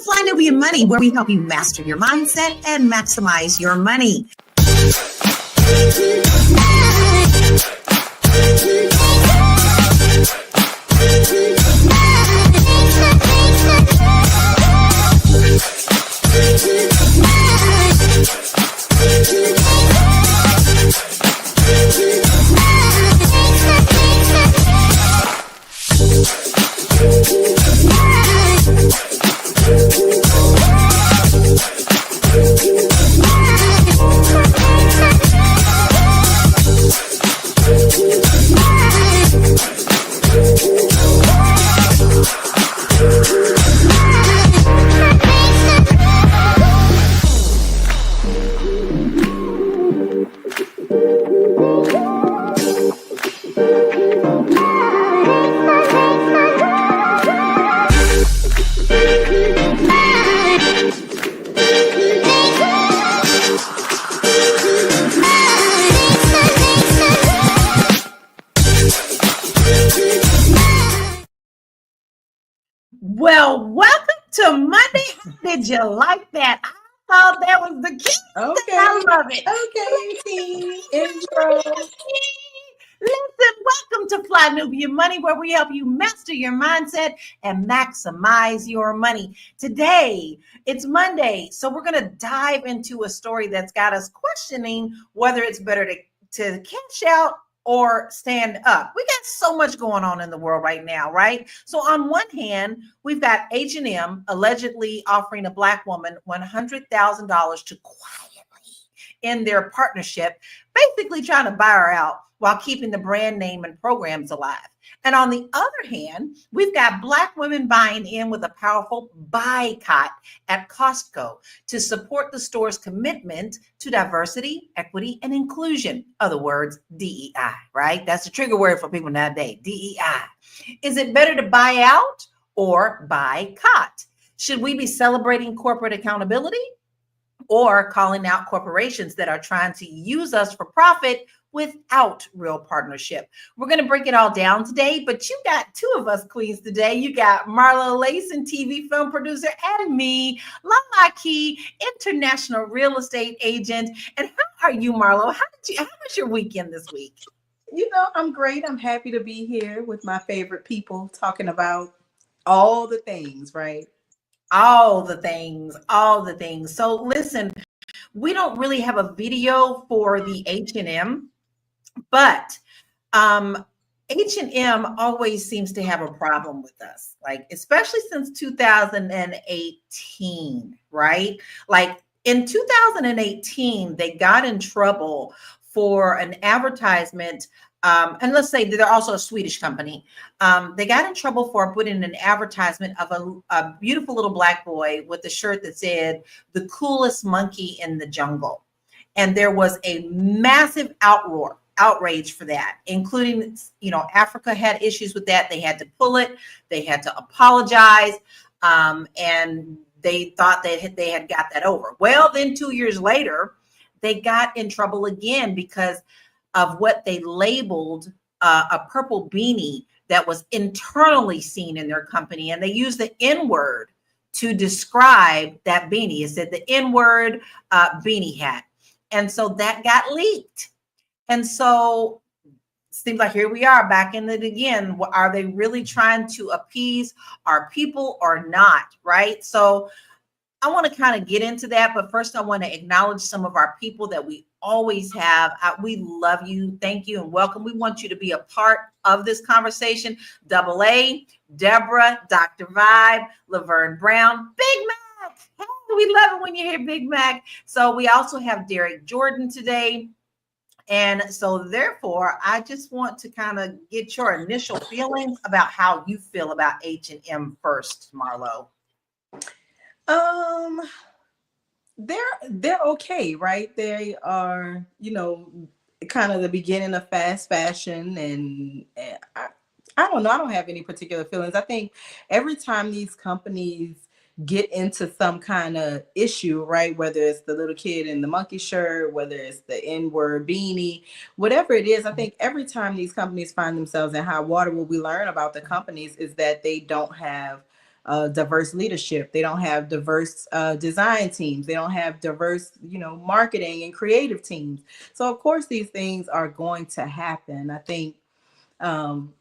Fly Nubian Money, where we help you master your mindset and maximize your money. Well, welcome to Monday. Did you like that? I thought that was the key. Okay. I love it. Okay. Intro. Listen, welcome to Fly Nubian Money, where we help you master your mindset and maximize your money. Today, it's Monday, so we're going to dive into a story that's got us questioning whether it's better to cash out or stand up. We got so much going on in the world right now, right? So on one hand, we've got H&M allegedly offering a Black woman $100,000 to quietly end their partnership, basically trying to buy her out while keeping the brand name and programs alive. And on the other hand, we've got Black women buying in with a powerful boycott at Costco to support the store's commitment to diversity, equity, and inclusion. Other words, DEI, right? That's the trigger word for people nowadays, DEI. Is it better to buy out or boycott? Should we be celebrating corporate accountability or calling out corporations that are trying to use us for profit without real partnership? We're going to break it all down today, but you got two of us queens today. You got Marlo Layson, TV film producer, and me, Lala Key, international real estate agent. And how are you, Marlo? How was your weekend this week? You know, I'm great. I'm happy to be here with my favorite people talking about all the things, right? All the things, all the things. So listen, we don't really have a video for the H&M, but H&M always seems to have a problem with us, like especially since 2018, right? Like in 2018, they got in trouble for an advertisement. And let's say they're also a Swedish company. They got in trouble for putting an advertisement of a beautiful little Black boy with a shirt that said, "The coolest monkey in the jungle." And there was a massive outrage for that, including, Africa had issues with that. They had to pull it. They had to apologize. And they thought that they had got that over. Well, then 2 years later, they got in trouble again because of what they labeled a purple beanie that was internally seen in their company. And they used the N-word to describe that beanie. It said the N-word beanie hat. And so that got leaked. And so it seems like here we are back in it again. Are they really trying to appease our people or not? Right. So I want to kind of get into that. But first, I want to acknowledge some of our people that we always have. We love you. Thank you and welcome. We want you to be a part of this conversation. Double A, Deborah, Dr. Vibe, Laverne Brown, Big Mac. Hey, we love it when you hear Big Mac. So we also have Derek Jordan today. And so therefore, I just want to kind of get your initial feelings about how you feel about H&M first, Marlo. They're okay, right? They are, kind of the beginning of fast fashion, and I don't know. I don't have any particular feelings. I think every time these companies get into some kind of issue, right? Whether it's the little kid in the monkey shirt, whether it's the N-word beanie, whatever it is, I think every time these companies find themselves in high water, what we learn about the companies is that they don't have diverse leadership. They don't have diverse design teams. They don't have diverse, marketing and creative teams. So of course these things are going to happen. I think um,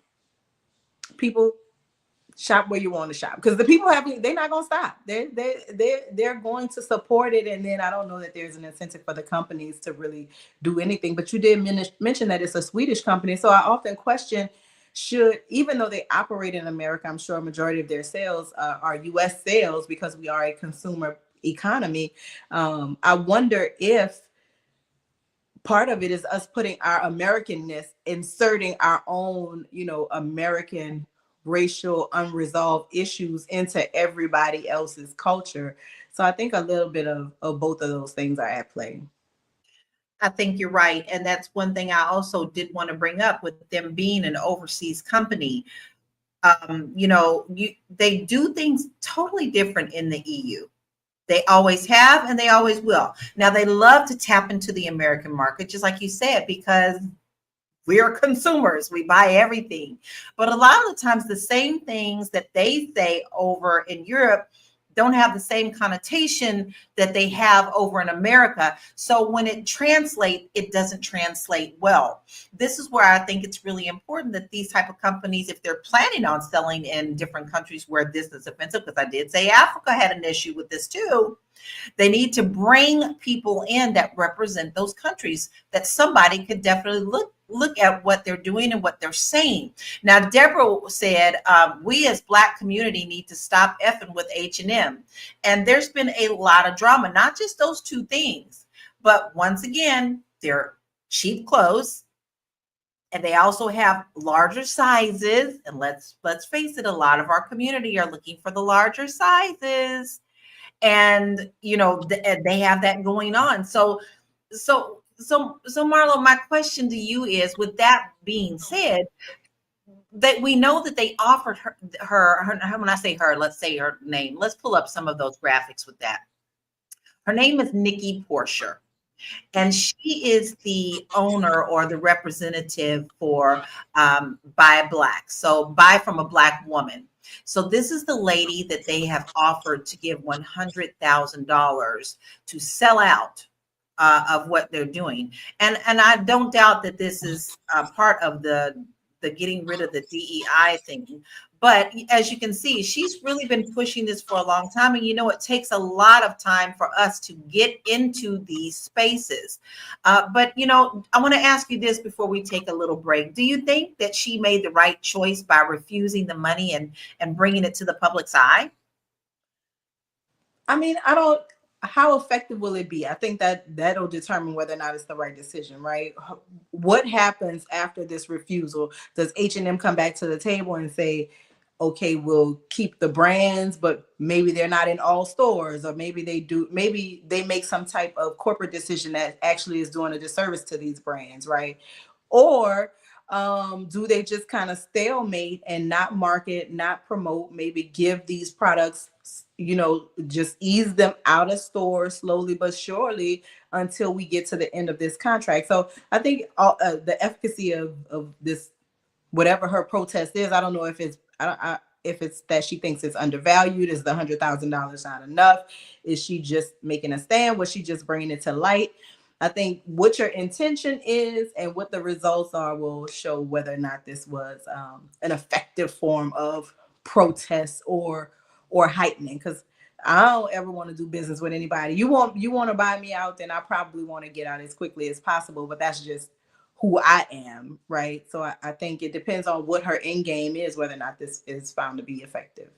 people shop where you want to shop, because the people they're not going to stop. They're going to support it. And then I don't know that there's an incentive for the companies to really do anything. But you did mention that it's a Swedish company, so I often question, should, even though they operate in America, I'm sure a majority of their sales are US sales, because we are a consumer economy. I wonder if part of it is us putting our Americanness, inserting our own, American racial unresolved issues into everybody else's culture. So I think a little bit of both of those things are at play. I think you're right. And that's one thing I also did want to bring up with them being an overseas company. They do things totally different in the EU. They always have, and they always will. Now, they love to tap into the American market, just like you said, because we are consumers. We buy everything. But a lot of the times, the same things that they say over in Europe don't have the same connotation that they have over in America. So when it translates, it doesn't translate well. This is where I think it's really important that these type of companies, if they're planning on selling in different countries where this is offensive, because I did say Africa had an issue with this too, they need to bring people in that represent those countries, that somebody could definitely look at what they're doing and what they're saying. Now, Deborah said, we as Black community need to stop effing with H&M. And there's been a lot of drama, not just those two things, but once again, they're cheap clothes, and they also have larger sizes. And let's face it, a lot of our community are looking for the larger sizes. And they have that going on. So Marlo, my question to you is, with that being said, that we know that they offered her when I say her, let's say her name. Let's pull up some of those graphics with that. Her name is Nikki Porcher, and she is the owner or the representative for Buy Black. So buy from a Black woman. So this is the lady that they have offered to give $100,000 to sell out of what they're doing. And I don't doubt that this is part of the getting rid of the DEI thing. But as you can see, she's really been pushing this for a long time. And, it takes a lot of time for us to get into these spaces. But I want to ask you this before we take a little break. Do you think that she made the right choice by refusing the money and bringing it to the public's eye? I mean, how effective will it be? I think that'll determine whether or not it's the right decision, right? What happens after this refusal? Does H&M come back to the table and say, okay, we'll keep the brands, but maybe they're not in all stores, or maybe they make some type of corporate decision that actually is doing a disservice to these brands, right? Or do they just kind of stalemate and not market, not promote, maybe give these products, just ease them out of stores slowly but surely until we get to the end of this contract? So I think the efficacy of this, whatever her protest is, I don't know if it's that she thinks it's undervalued. Is the $100,000 not enough? Is she just making a stand? Was she just bringing it to light? I think what your intention is and what the results are will show whether or not this was an effective form of protest or heightening. Because I don't ever want to do business with anybody. You want to buy me out, then I probably want to get out as quickly as possible. But that's just who I am, right? So I think it depends on what her end game is, whether or not this is found to be effective.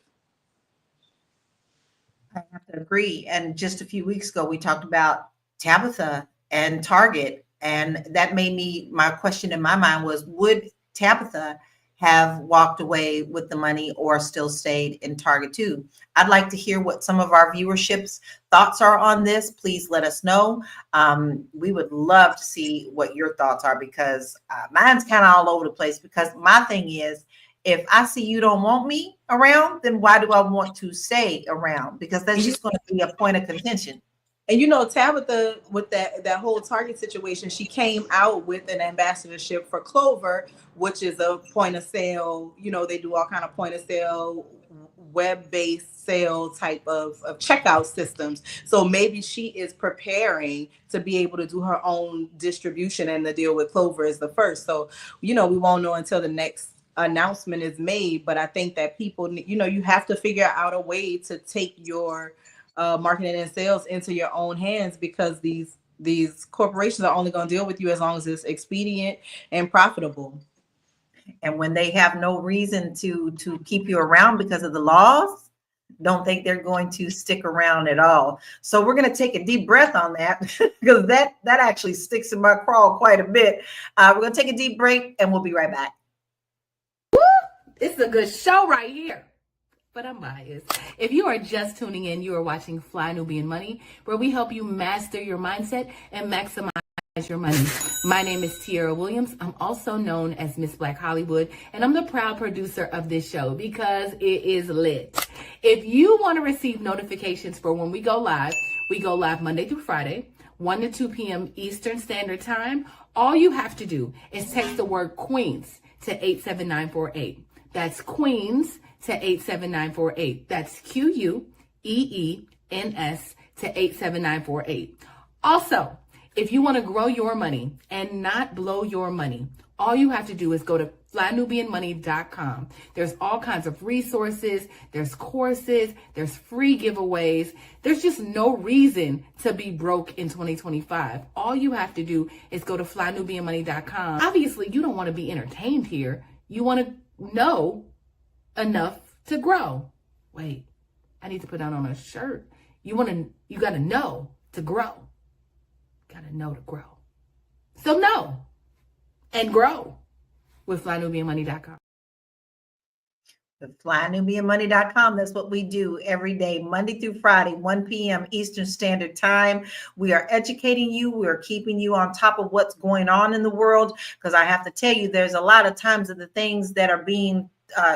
I have to agree. And just a few weeks ago, we talked about Tabitha and Target. And that made me, my question in my mind was, would Tabitha have walked away with the money or still stayed in Target too? I'd like to hear what some of our viewership's thoughts are on this. Please let us know. We would love to see what your thoughts are, because mine's kind of all over the place. Because my thing is, if I see you don't want me around, then why do I want to stay around? Because that's just going to be a point of contention. And Tabitha, with that whole Target situation, she came out with an ambassadorship for Clover, which is a point of sale. They do all kind of point of sale web-based sale type of checkout systems. So maybe she is preparing to be able to do her own distribution, and the deal with Clover is the first. So, we won't know until the next announcement is made. But I think that people, you have to figure out a way to take your marketing and sales into your own hands, because these corporations are only going to deal with you as long as it's expedient and profitable. And when they have no reason to keep you around because of the laws, don't think they're going to stick around at all. So we're going to take a deep breath on that because that actually sticks in my craw quite a bit. We're going to take a deep break and we'll be right back. It's a good show right here. But I'm biased. If you are just tuning in, you are watching Fly Nubian Money, where we help you master your mindset and maximize your money. My name is Tiara Williams. I'm also known as Miss Black Hollywood, and I'm the proud producer of this show because it is lit. If you want to receive notifications for when we go live Monday through Friday, 1 to 2 p.m. Eastern Standard Time. All you have to do is text the word Queens to 87948. That's Queens to 87948. That's QUEENS to 87948. Also, if you want to grow your money and not blow your money, all you have to do is go to flynubianmoney.com. There's all kinds of resources, there's courses, there's free giveaways. There's just no reason to be broke in 2025. All you have to do is go to flynubianmoney.com. Obviously, you don't want to be entertained here. You want to know enough to grow. Wait, I need to put that on a shirt. You got to know to grow. Got to know to grow. So know and grow with flynubianmoney.com. With flynubianmoney.com, that's what we do every day, Monday through Friday, 1 p.m. Eastern Standard Time. We are educating you. We're keeping you on top of what's going on in the world, because I have to tell you, there's a lot of times that the things that are being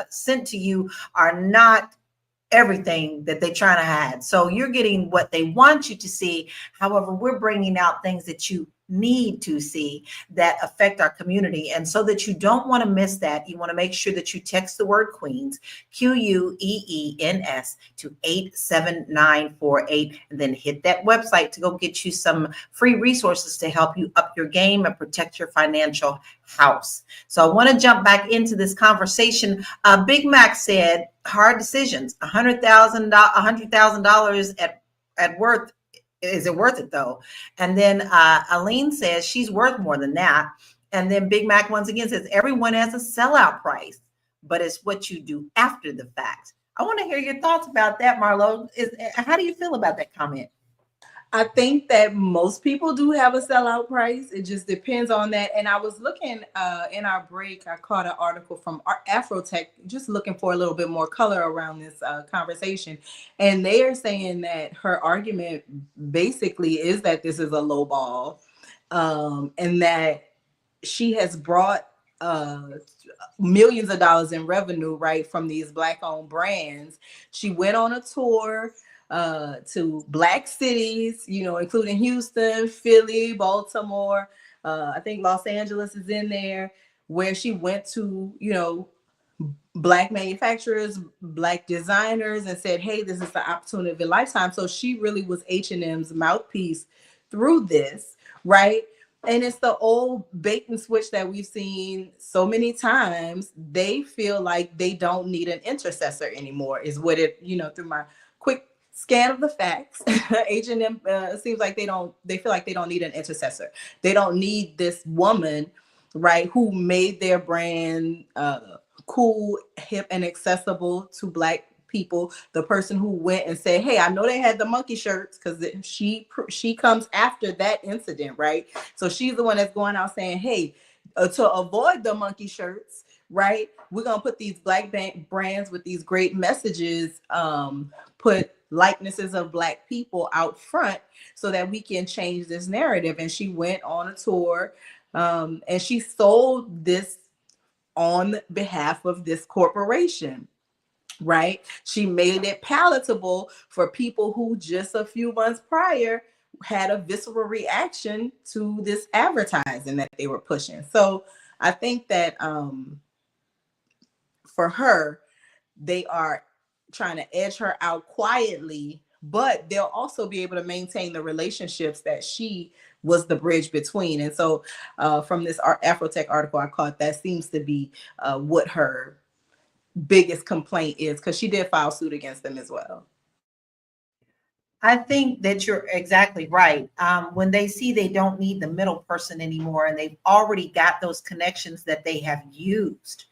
sent to you are not everything that they're trying to hide. So you're getting what they want you to see. However, we're bringing out things that you need to see that affect our community. And so that you don't want to miss that, you want to make sure that you text the word Queens, QUEENS, to 87948, and then hit that website to go get you some free resources to help you up your game and protect your financial house. So I want to jump back into this conversation. Big Mac said, hard decisions, $100,000 at worth. Is it worth it though? And then Aline says she's worth more than that. And then Big Mac once again says everyone has a sellout price, but it's what you do after the fact. I want to hear your thoughts about that, Marlo. How do you feel about that comment? I think that most people do have a sellout price. It just depends on that. And I was looking in our break, I caught an article from Afrotech, just looking for a little bit more color around this conversation. And they are saying that her argument basically is that this is a low ball, and that she has brought millions of dollars in revenue, right, from these Black-owned brands. She went on a tour to Black cities, including Houston, Philly, Baltimore. I think Los Angeles is in there, where she went to, Black manufacturers, Black designers, and said, hey, this is the opportunity of a lifetime. So she really was H&M's mouthpiece through this, right? And it's the old bait and switch that we've seen so many times. They feel like they don't need an intercessor anymore, is what it, through my quick scan of the facts, H&M seems like they feel like they don't need an intercessor. They don't need this woman, right, who made their brand cool, hip, and accessible to Black people. The person who went and said, hey, I know they had the monkey shirts, because she comes after that incident, right? So she's the one that's going out saying, hey, to avoid the monkey shirts, right, we're going to put these Black brands with these great messages, put likenesses of Black people out front so that we can change this narrative. And she went on a tour, and she sold this on behalf of this corporation, right? She made it palatable for people who just a few months prior had a visceral reaction to this advertising that they were pushing. So I think that for her, they are trying to edge her out quietly, but they'll also be able to maintain the relationships that she was the bridge between. And so from this Afrotech article I caught, that seems to be what her biggest complaint is, because she did file suit against them as well. I think that you're exactly right. When they see they don't need the middle person anymore, and they've already got those connections that they have used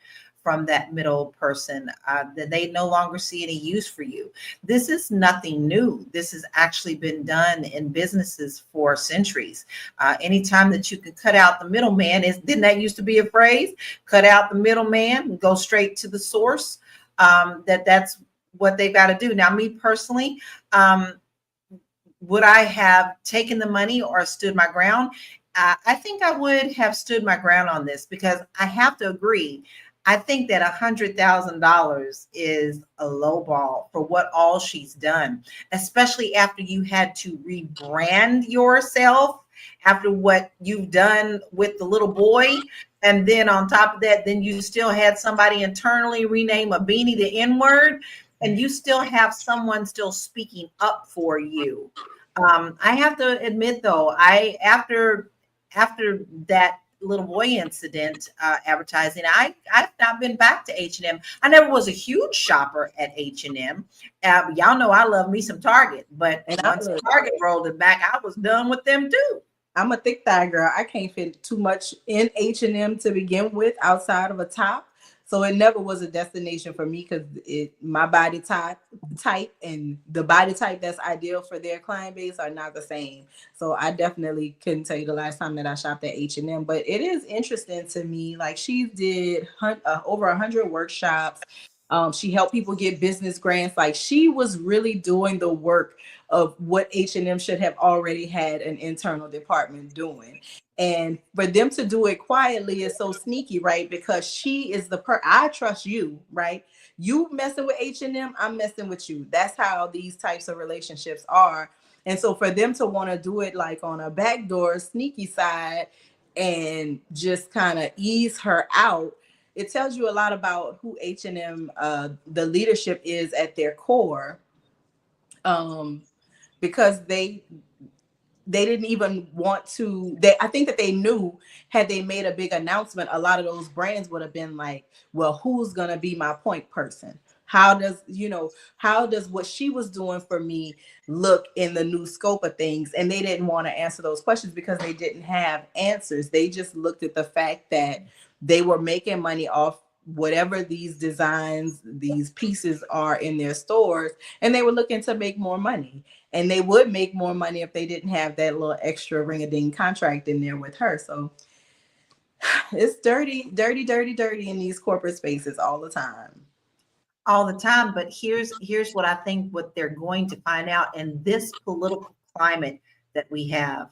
from that middle person, that they no longer see any use for you. This is nothing new. This has actually been done in businesses for centuries. Anytime that you can cut out the middleman, didn't that used to be a phrase? Cut out the middleman and go straight to the source. That's what they've got to do. Now, me personally, would I have taken the money or stood my ground? I think I would have stood my ground on this, because I have to agree. I think that $100,000 is a low ball for what all she's done, especially after you had to rebrand yourself after what you've done with the little boy. And then on top of that, then you still had somebody internally rename a beanie the N-word, and you still have someone still speaking up for you. I have to admit, though, after that little boy incident, advertising, I've not been back to H&M. I never was a huge shopper at H&M. Y'all know I love me some Target, but once Target rolled it back, I was done with them too. I'm a thick thigh girl. I can't fit too much in H&M to begin with outside of a top. So it never was a destination for me, because my body type and the body type that's ideal for their client base are not the same. So I definitely couldn't tell you the last time that I shopped at H&M. But it is interesting to me. Like, she did over 100 workshops. She helped people get business grants. Like, she was really doing the work of what H&M should have already had an internal department doing. And for them to do it quietly is so sneaky, right? Because she is I trust you, right? You messing with H&M, I'm messing with you. That's how these types of relationships are. And so for them to want to do it like on a backdoor, sneaky side, and just kind of ease her out, it tells you a lot about who H&M, the leadership is at their core, because they didn't even want to. I think that they knew, had they made a big announcement, a lot of those brands would have been like, well, who's going to be my point person? How does what she was doing for me look in the new scope of things? And they didn't want to answer those questions because they didn't have answers. They just looked at the fact that they were making money off whatever these designs, these pieces are in their stores, and they were looking to make more money. And they would make more money if they didn't have that little extra ring-a-ding contract in there with her. So it's dirty, dirty, dirty, dirty in these corporate spaces all the time. All the time. But here's what I think what they're going to find out in this political climate that we have.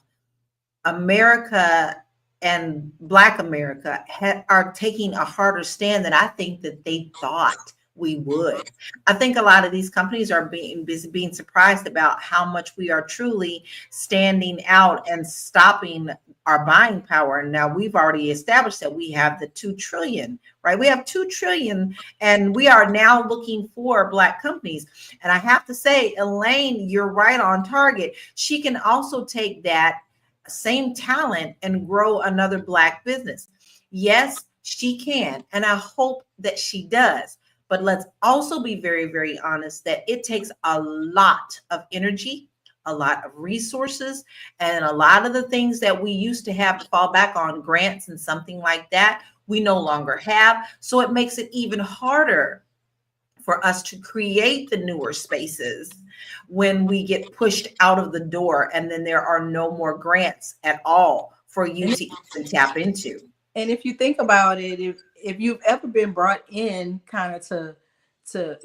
America and Black America are taking a harder stand than I think that they thought we would. I think a lot of these companies are being surprised about how much we are truly standing out and stopping our buying power. And now we've already established that we have the 2 trillion, right? We have 2 trillion, and we are now looking for Black companies. And I have to say, Elaine, you're right on target. She can also take that same talent and grow another Black business. Yes, she can. And I hope that she does. But let's also be very, very honest that it takes a lot of energy, a lot of resources, and a lot of the things that we used to have to fall back on, grants and something like that, we no longer have. So it makes it even harder for us to create the newer spaces when we get pushed out of the door, and then there are no more grants at all for you to even tap into. And if you think about it, if you've ever been brought in kind of to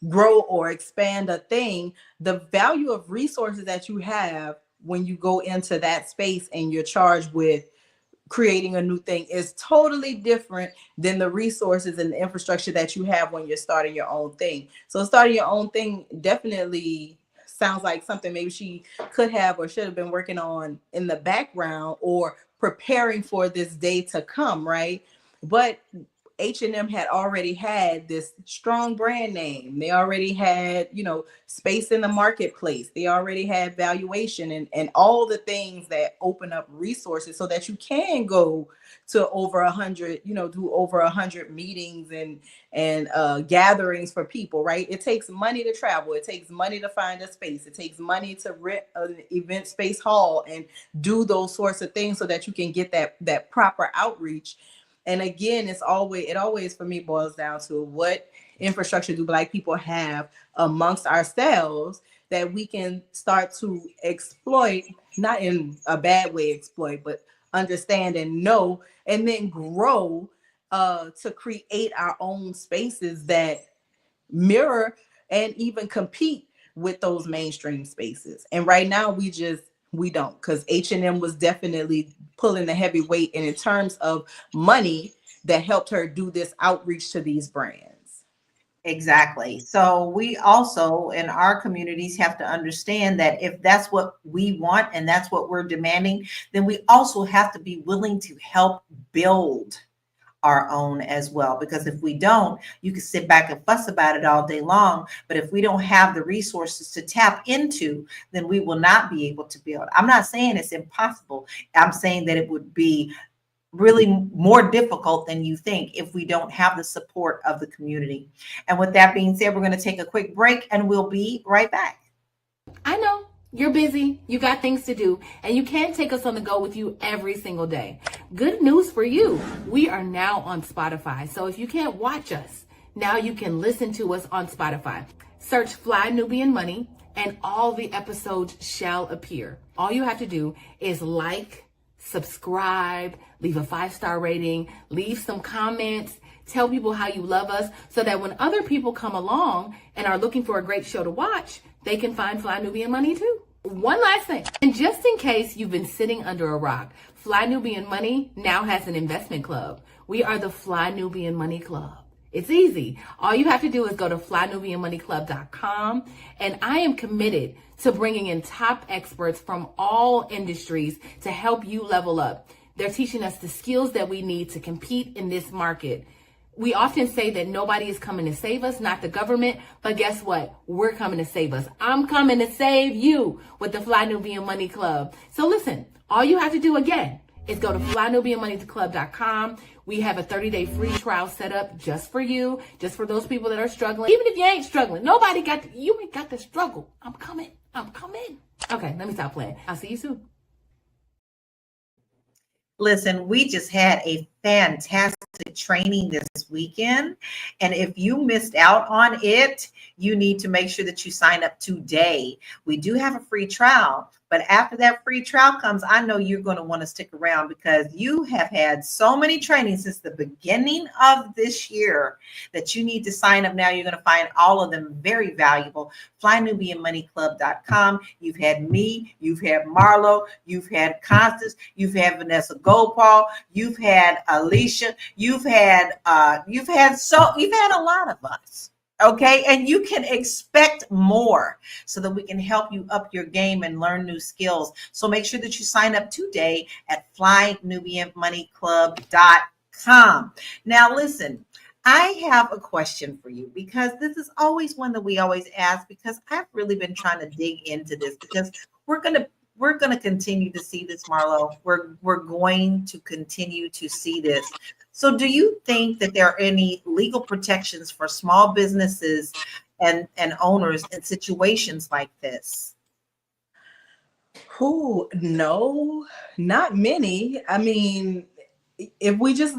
grow or expand a thing, the value of resources that you have when you go into that space and you're charged with creating a new thing is totally different than the resources and the infrastructure that you have when you're starting your own thing. So starting your own thing definitely sounds like something maybe she could have or should have been working on in the background or preparing for this day to come, right? But H&M had already had this strong brand name. They already had, space in the marketplace. They already had valuation and all the things that open up resources so that you can go to over 100, do over 100 meetings and gatherings for people, right? It takes money to travel. It takes money to find a space. It takes money to rent an event space hall and do those sorts of things so that you can get that proper outreach. And again, it always for me boils down to what infrastructure do Black people have amongst ourselves that we can start to exploit, not in a bad way exploit, but understand and know, and then grow to create our own spaces that mirror and even compete with those mainstream spaces. And right now we don't, because H&M was definitely pulling the heavy weight, and in terms of money that helped her do this outreach to these brands. Exactly. So we also in our communities have to understand that if that's what we want and that's what we're demanding, then we also have to be willing to help build our own as well. Because if we don't, you can sit back and fuss about it all day long. But if we don't have the resources to tap into, then we will not be able to build. I'm not saying it's impossible. I'm saying that it would be really more difficult than you think if we don't have the support of the community. And with that being said, we're going to take a quick break and we'll be right back. I know you're busy, you got things to do, and you can't take us on the go with you every single day. Good news for you. We are now on Spotify. So if you can't watch us, now you can listen to us on Spotify. Search Fly Nubian Money and all the episodes shall appear. All you have to do is like, subscribe, leave a 5-star rating, leave some comments, tell people how you love us so that when other people come along and are looking for a great show to watch, they can find Fly Nubian Money too. One last thing, and just in case you've been sitting under a rock, Fly Nubian Money now has an investment club. We are the Fly Nubian Money Club. It's easy. All you have to do is go to flynubianmoneyclub.com, and I am committed to bringing in top experts from all industries to help you level up. They're teaching us the skills that we need to compete in this market. We often say that nobody is coming to save us, not the government, but guess what? We're coming to save us. I'm coming to save you with the Fly Nubian Money Club. So listen, all you have to do again is go to flynubianmoneyclub.com. We have a 30-day free trial set up just for you, just for those people that are struggling. Even if you ain't struggling, you ain't got to struggle. I'm coming. Okay, let me stop playing. I'll see you soon. Listen, we just had a fantastic training this weekend. And if you missed out on it, you need to make sure that you sign up today. We do have a free trial, but after that free trial comes, I know you're going to want to stick around because you have had so many trainings since the beginning of this year that you need to sign up now. You're going to find all of them very valuable. FlyNubianMoneyClub.com. You've had me, you've had Marlo, you've had Constance, you've had Vanessa Gopal, you've had Alicia, you've had a lot of us. Okay, and you can expect more so that we can help you up your game and learn new skills. So make sure that you sign up today at flynubianmoneyclub.com. Now, listen, I have a question for you because this is always one that we always ask because I've really been trying to dig into this because we're gonna continue to see this, Marlo. We're going to continue to see this. So do you think that there are any legal protections for small businesses and owners in situations like this? No, not many. I mean, if we just,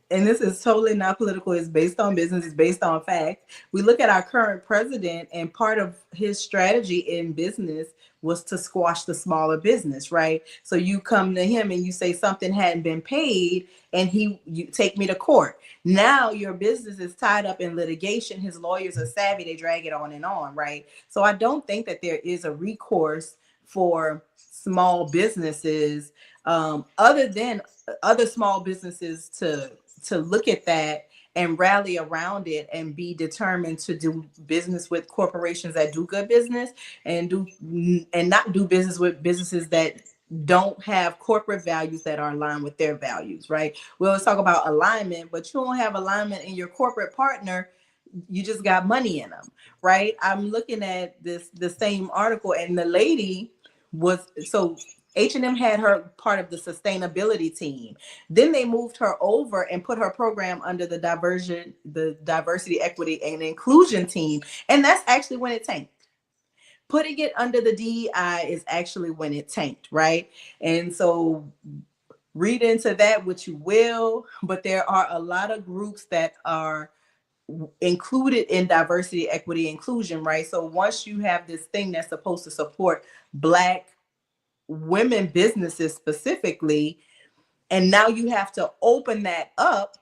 and this is totally not political, it's based on business, it's based on fact. We look at our current president, and part of his strategy in business was to squash the smaller business, right? So you come to him and you say something hadn't been paid, and you take me to court. Now your business is tied up in litigation. His lawyers are savvy, they drag it on and on, right? So I don't think that there is a recourse for small businesses, other than other small businesses to look at that and rally around it and be determined to do business with corporations that do good business and not do business with businesses that don't have corporate values that are aligned with their values, right? We always talk about alignment, but you don't have alignment in your corporate partner. You just got money in them, right? I'm looking at the same article, and the lady was, so H&M had her part of the sustainability team. Then they moved her over and put her program under the diversity, equity, and inclusion team. And that's actually when it tanked. Putting it under the DEI is actually when it tanked, right? And so read into that what you will, but there are a lot of groups that are included in diversity, equity, inclusion, right? So once you have this thing that's supposed to support Black women businesses specifically, and now you have to open that up,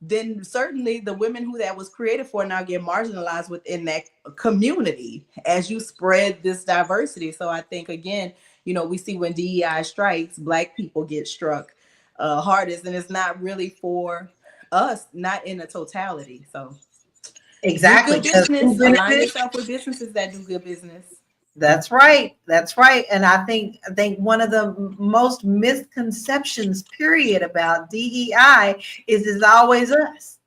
then certainly the women who that was created for now get marginalized within that community as you spread this diversity. So I think, again, you know, we see when DEI strikes, Black people get struck hardest, and it's not really for us, not in a totality. So Exactly. do good business, Who align benefits? yourself with businesses that do good business. That's right. That's right. And I think one of the most misconceptions, period, about DEI is it's always us.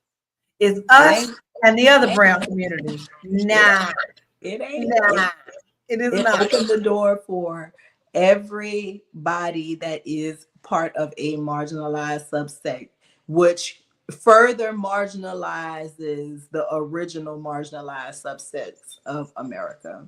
It's us and the other brown community. Nah, it ain't. nah, it is It not. opened the door for everybody that is part of a marginalized subset, which further marginalizes the original marginalized subsets of America.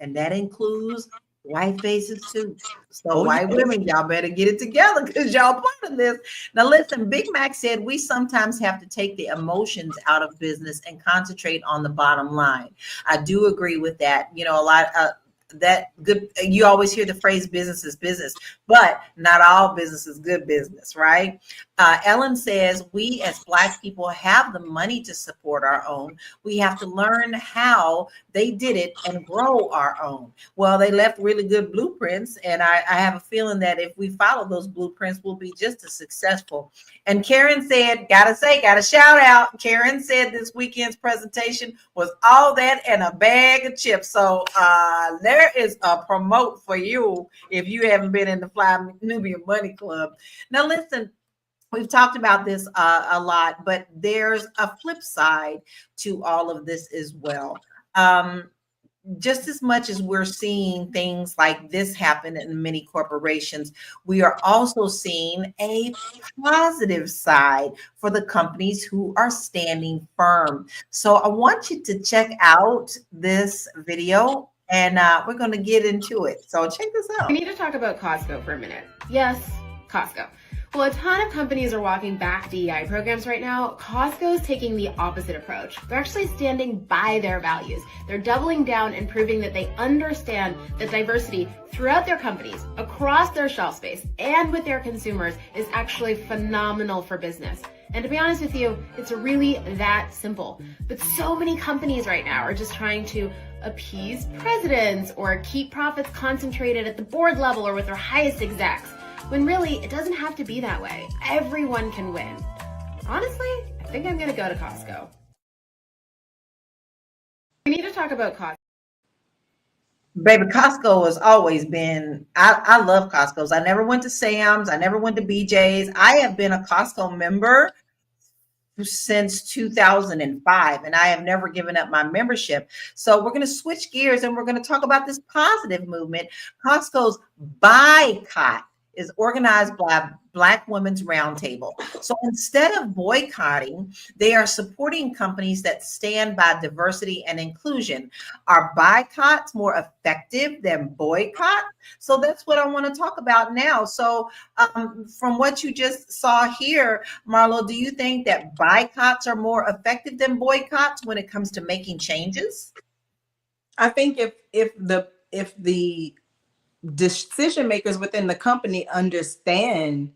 And that includes white faces too. So Oh, white yeah. women, y'all better get it together because y'all part of this. Now listen, Big Mac said we sometimes have to take the emotions out of business and concentrate on the bottom line. I do agree with that. You know, a lot that good, you always hear the phrase business is business, but not all business is good business, right? Ellen says we as Black people have the money to support our own. We have to learn how they did it and grow our own. Well, they left really good blueprints, and I have a feeling that if we follow those blueprints, we'll be just as successful. And Karen said, gotta shout out. Karen said this weekend's presentation was all that and a bag of chips. So there is a promote for you if you haven't been in the Fly Nubian Money Club. Now listen, we've talked about this a lot, but there's a flip side to all of this as well. Just as much as we're seeing things like this happen in many corporations, we are also seeing a positive side for the companies who are standing firm. So I want you to check out this video, and we're going to get into it. So check this out. We need to talk about Costco for a minute. Yes, Costco. Well, a ton of companies are walking back DEI programs right now. Costco is taking the opposite approach. They're actually standing by their values. They're doubling down and proving that they understand that diversity throughout their companies, across their shelf space, and with their consumers is actually phenomenal for business. And to be honest with you, it's really that simple. But so many companies right now are just trying to appease presidents or keep profits concentrated at the board level or with their highest execs, when really it doesn't have to be that way. Everyone can win. Honestly, I think I'm gonna go to Costco. We need to talk about Costco. Baby, Costco has always been, I love Costco's. I never went to Sam's. I never went to BJ's. I have been a Costco member since 2005, and I have never given up my membership. So we're going to switch gears and we're going to talk about this positive movement. Costco's Boycott is organized by Black Women's Roundtable. So instead of boycotting, they are supporting companies that stand by diversity and inclusion. Are boycotts more effective than boycott? So that's what I want to talk about now. So from what you just saw here, Marlo, do you think that boycotts are more effective than boycotts when it comes to making changes? I think if the decision makers within the company understand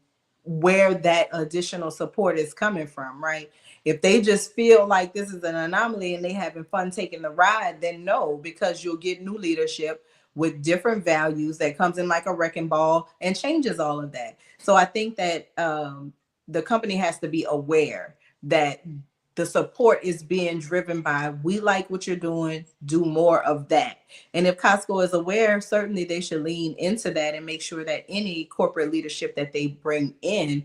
where that additional support is coming from, right? If they just feel like this is an anomaly and they having fun taking the ride, then no, because you'll get new leadership with different values that comes in like a wrecking ball and changes all of that. So I think that the company has to be aware that the support is being driven by, we like what you're doing, do more of that. And if Costco is aware, certainly they should lean into that and make sure that any corporate leadership that they bring in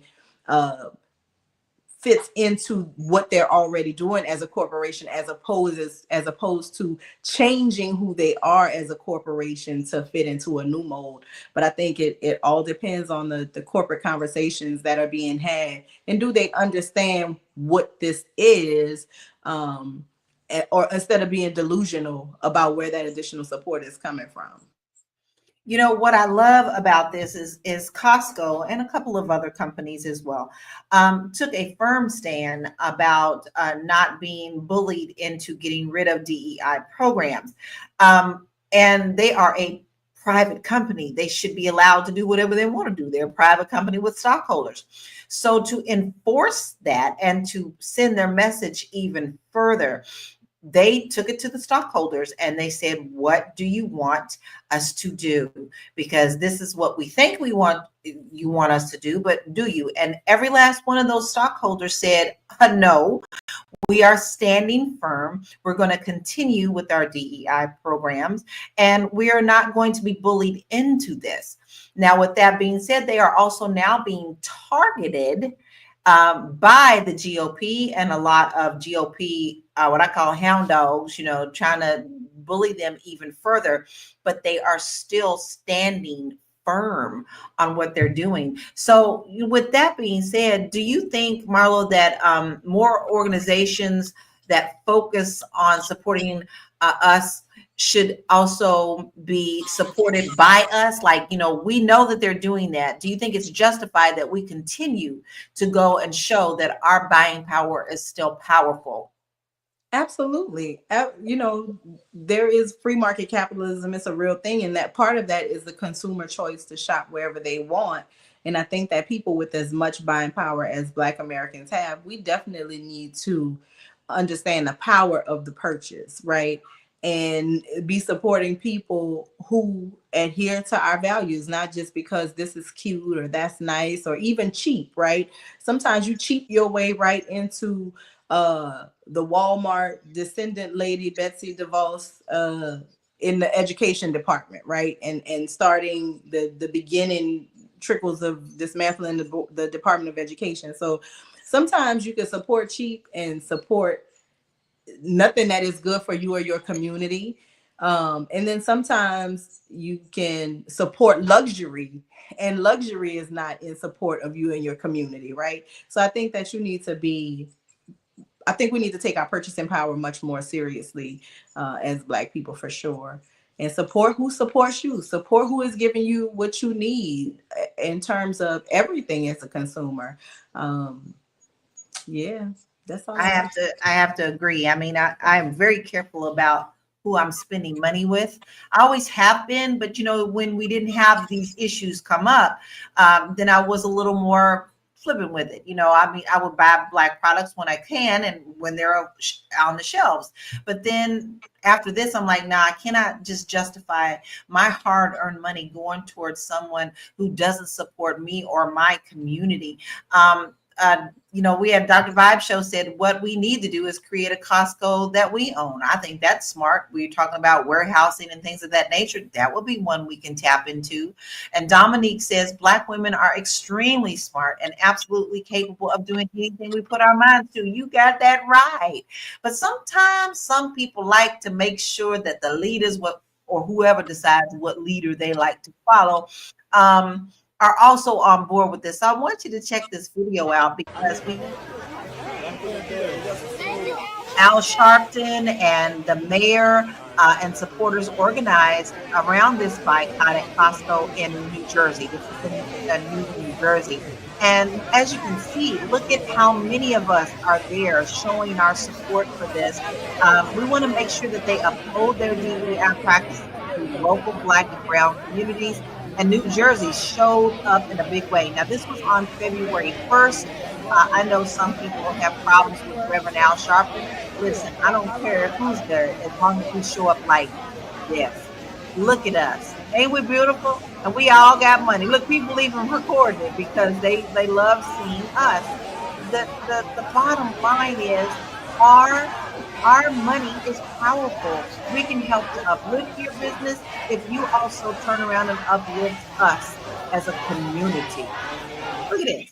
fits into what they're already doing as a corporation, as opposed to changing who they are as a corporation to fit into a new mold. But I think it all depends on the corporate conversations that are being had, and do they understand what this is, or instead of being delusional about where that additional support is coming from. You know, what I love about this is Costco and a couple of other companies as well took a firm stand about not being bullied into getting rid of DEI programs. And they are a private company. They should be allowed to do whatever they want to do. They're a private company with stockholders. So to enforce that and to send their message even further, they took it to the stockholders and they said, what do you want us to do? Because this is what we think you want us to do, but do you? And every last one of those stockholders said, no, we are standing firm. We're going to continue with our DEI programs, and we are not going to be bullied into this. Now, with that being said, they are also now being targeted by the GOP and a lot of GOP, what I call hound dogs, trying to bully them even further, but they are still standing firm on what they're doing. So with that being said, do you think, Marlo, that more organizations that focus on supporting us should also be supported by us? Like, we know that they're doing that. Do you think it's justified that we continue to go and show that our buying power is still powerful? Absolutely. There is free market capitalism. It's a real thing. And that part of that is the consumer choice to shop wherever they want. And I think that people with as much buying power as Black Americans have, we definitely need to understand the power of the purchase, right? And be supporting people who adhere to our values, not just because this is cute or that's nice or even cheap, right? Sometimes you cheap your way right into the Walmart descendant lady, Betsy DeVos, in the education department, right? And starting the beginning trickles of dismantling the Department of Education. So sometimes you can support cheap and support nothing that is good for you or your community. And then sometimes you can support luxury, and luxury is not in support of you and your community, right? So I think that we need to take our purchasing power much more seriously as Black people, for sure. And support who supports you, support who is giving you what you need in terms of everything as a consumer. Yeah. That's all. I have to agree. I mean, I'm very careful about who I'm spending money with. I always have been, but when we didn't have these issues come up, then I was a little more flippant with it. I would buy Black products when I can and when they're on the shelves. But then after this, I'm like, nah, I cannot just justify my hard-earned money going towards someone who doesn't support me or my community. We had Dr. Vibe Show said what we need to do is create a Costco that we own. I think that's smart. We're talking about warehousing and things of that nature. That would be one we can tap into. And Dominique says Black women are extremely smart and absolutely capable of doing anything we put our minds to. You got that right. But sometimes some people like to make sure that the leaders, or whoever decides what leader they like to follow, are also on board with this. So I want you to check this video out, because Al Sharpton and the mayor and supporters organized around this boycott at Costco in New Jersey. This is in New Jersey. And as you can see, look at how many of us are there showing our support for this. We want to make sure that they uphold their DEI practices to local Black and brown communities. And New Jersey showed up in a big way. Now, this was on February 1st. I know some people have problems with Reverend Al Sharpton. Listen, I don't care who's there, as long as we show up like this. Look at us. Ain't we beautiful? And we all got money. Look, people even recording it because they love seeing us. The bottom line is our money is powerful. We can help to uplift your business if you also turn around and uplift us as a community. Look at this.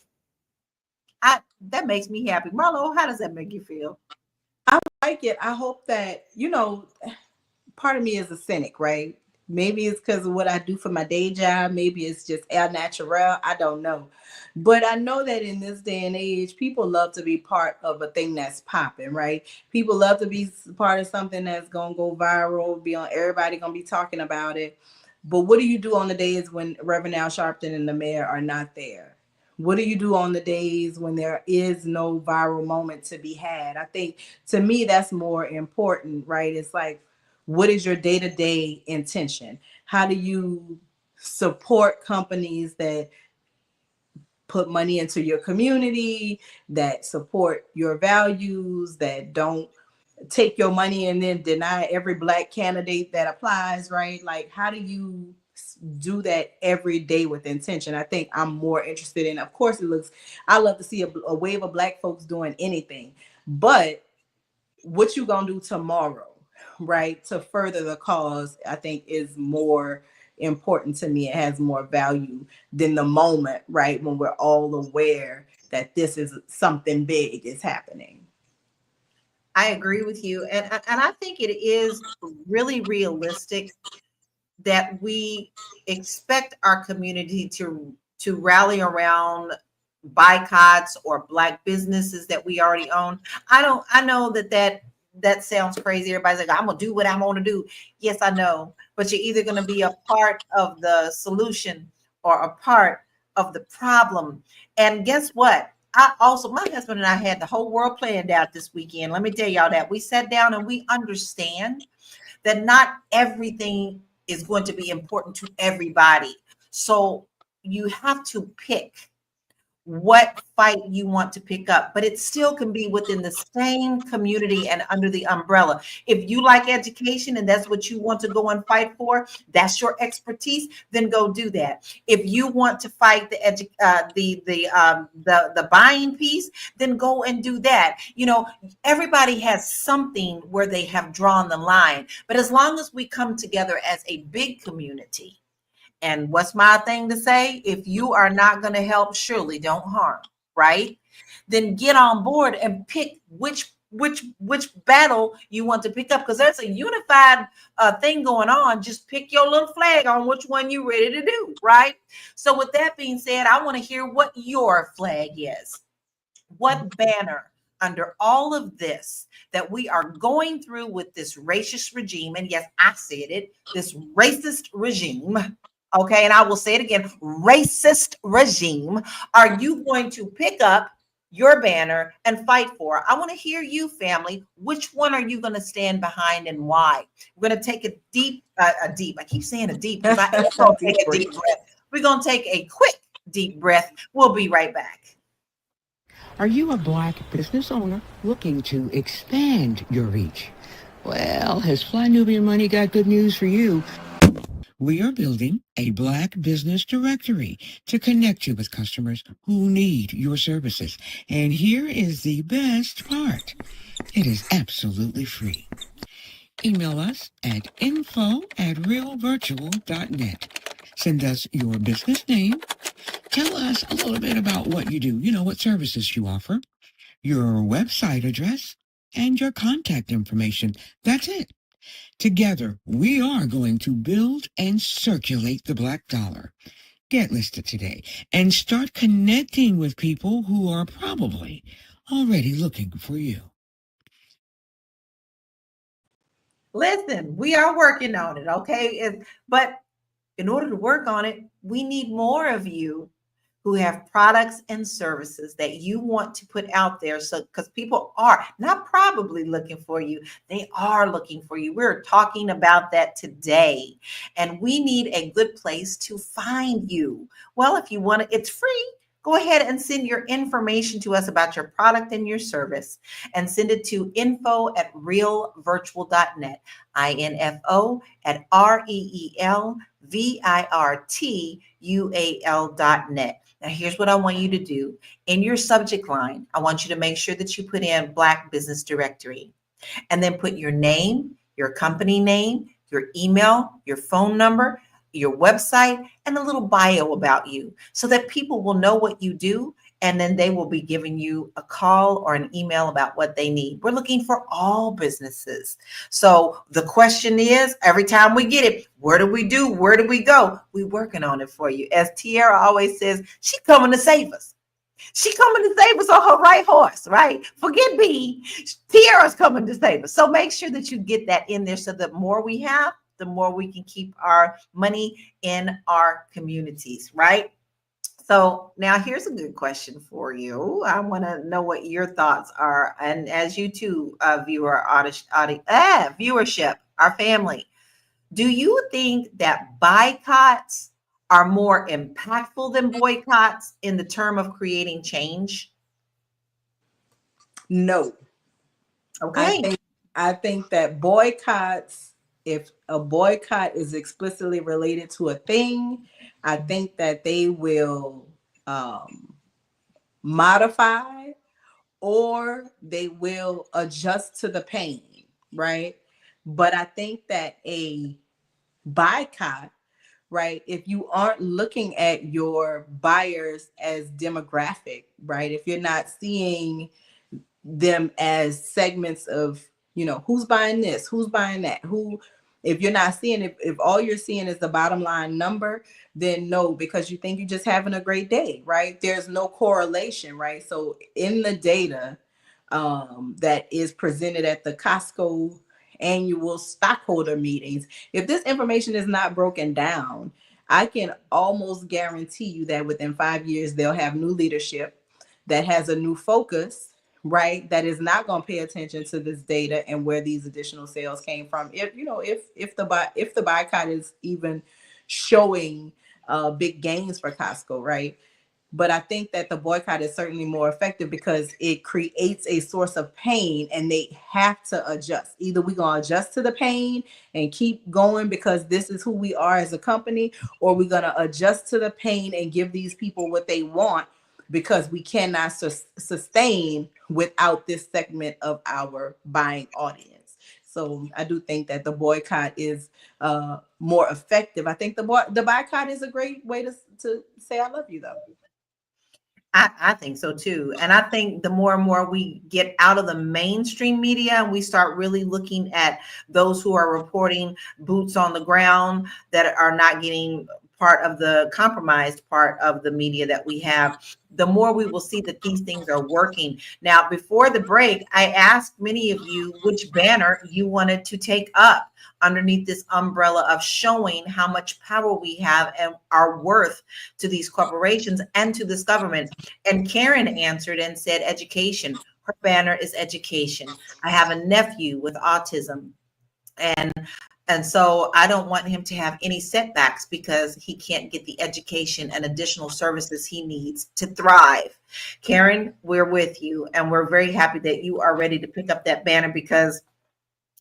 That makes me happy. Marlo, how does that make you feel? I like it. I hope that, part of me is a cynic, right? Maybe it's because of what I do for my day job. Maybe it's just al natural. I don't know. But I know that in this day and age, people love to be part of a thing that's popping, right? People love to be part of something that's going to go viral, everybody going to be talking about it. But what do you do on the days when Reverend Al Sharpton and the mayor are not there? What do you do on the days when there is no viral moment to be had? I think, to me, that's more important, right? It's like, what is your day-to-day intention? How do you support companies that put money into your community, that support your values, that don't take your money and then deny every Black candidate that applies, right? Like, how do you do that every day with intention? I think I'm more interested in, of course, I love to see a wave of Black folks doing anything, but what you gonna do tomorrow, right, to further the cause, I think is more important to me. It has more value than the moment, right, when we're all aware that this is something big is happening. I agree with you. And I think it is really realistic that we expect our community to rally around boycotts or Black businesses that we already own. I know that sounds crazy. Everybody's like, I'm gonna do what I want to do. Yes, I know, but you're either gonna be a part of the solution or a part of the problem. And guess what? My husband and I had the whole world planned out this weekend. Let me tell y'all that we sat down and we understand that not everything is going to be important to everybody. So you have to pick what fight you want to pick up, but it still can be within the same community and under the umbrella. If you like education and that's what you want to go and fight for, that's your expertise, then go do that. If you want to fight the buying piece, then go and do that. Everybody has something where they have drawn the line, but as long as we come together as a big community. And what's my thing to say? If you are not going to help, surely don't harm, right? Then get on board and pick which battle you want to pick up, because there's a unified thing going on. Just pick your little flag on which one you're ready to do, right? So with that being said, I want to hear what your flag is. What banner under all of this that we are going through with this racist regime, and yes, I said it, this racist regime. Okay, and I will say it again, racist regime, are you going to pick up your banner and fight for? I want to hear you, family. Which one are you going to stand behind and why? We're going to take a deep, I keep saying a deep, because I am going to take a deep breath. We're going to take a quick, deep breath. We'll be right back. Are you a Black business owner looking to expand your reach? Well, has Fly Nubian Money got good news for you? We are building a Black business directory to connect you with customers who need your services. And here is the best part. It is absolutely free. Email us at info@realvirtual.net. Send us your business name. Tell us a little bit about what you do, what services you offer, your website address, and your contact information. That's it. Together, we are going to build and circulate the Black dollar. Get listed today and start connecting with people who are probably already looking for you. Listen, we are working on it, okay? But in order to work on it, we need more of you who have products and services that you want to put out there. So, because people are not probably looking for you, they are looking for you. We're talking about that today. And we need a good place to find you. Well, if you want to, it's free. go ahead and send your information to us about your product and your service, and send it to info@realvirtual.net, info at reelvirtual.net. Now, here's what I want you to do. In your subject line, I want you to make sure that you put in Black Business Directory, and then put your name, your company name, your email, your phone number, your website, and a little bio about you, so that people will know what you do, and then they will be giving you a call or an email about what they need. We're looking for all businesses. So the question is, every time we get it, what do we do? Where do we go? We're working on it for you. As Tiara always says, she's coming to save us. She coming to save us on her right horse, right? Forget me. Tiara's coming to save us. So make sure that you get that in there, so the more we have, the more we can keep our money in our communities, right? So now here's a good question for you. I want to know what your thoughts are. And as you too, viewership, our family, do you think that boycotts are more impactful than boycotts in the term of creating change? No. Okay. I think that boycotts, if a boycott is explicitly related to a thing, I think that they will modify, or they will adjust to the pain, right? But I think that a boycott, right, if you aren't looking at your buyers as demographic, right, if you're not seeing them as segments of, who's buying this, who's buying that, if you're not seeing it, if all you're seeing is the bottom line number, then no, because you think you're just having a great day, right? There's no correlation, right? So in the data that is presented at the Costco annual stockholder meetings, if this information is not broken down, I can almost guarantee you that within 5 years, they'll have new leadership that has a new focus, right? That is not going to pay attention to this data and where these additional sales came from. If the boycott is even showing big gains for Costco, right? But I think that the boycott is certainly more effective because it creates a source of pain, and they have to adjust. Either we're going to adjust to the pain and keep going because this is who we are as a company, or we're going to adjust to the pain and give these people what they want, because we cannot sustain without this segment of our buying audience. So I do think that the boycott is more effective. I think the boycott is a great way to say I love you, though. I think so too. And I think the more and more we get out of the mainstream media and we start really looking at those who are reporting boots on the ground that are not getting part of the compromised part of the media that we have, the more we will see that these things are working. Now, before the break, I asked many of you which banner you wanted to take up underneath this umbrella of showing how much power we have and our worth to these corporations and to this government. And Karen answered and said education. Her banner is education. I have a nephew with autism, and so I don't want him to have any setbacks because he can't get the education and additional services he needs to thrive. Karen, we're with you, and we're very happy that you are ready to pick up that banner, because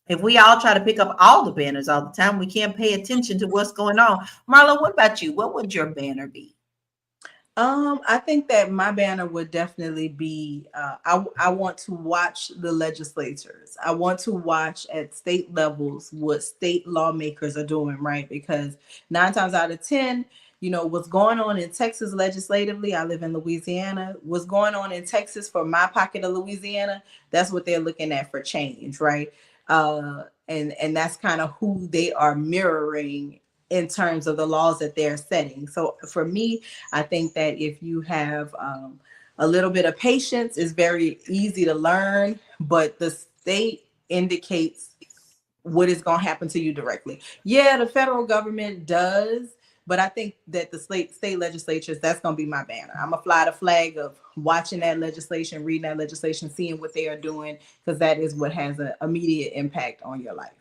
if we all try to pick up all the banners all the time, we can't pay attention to what's going on. Marla, what about you? What would your banner be? I think that my banner would definitely be, I want to watch the legislators. I want to watch at state levels what state lawmakers are doing, right? Because 9 times out of 10, what's going on in Texas legislatively, I live in Louisiana, what's going on in Texas for my pocket of Louisiana, that's what they're looking at for change, right? And that's kind of who they are mirroring in terms of the laws that they're setting. So for me, I think that if you have a little bit of patience, it's very easy to learn, but the state indicates what is going to happen to you directly. Yeah, the federal government does, but I think that the state legislatures, that's going to be my banner. I'm going to fly the flag of watching that legislation, reading that legislation, seeing what they are doing, because that is what has an immediate impact on your life.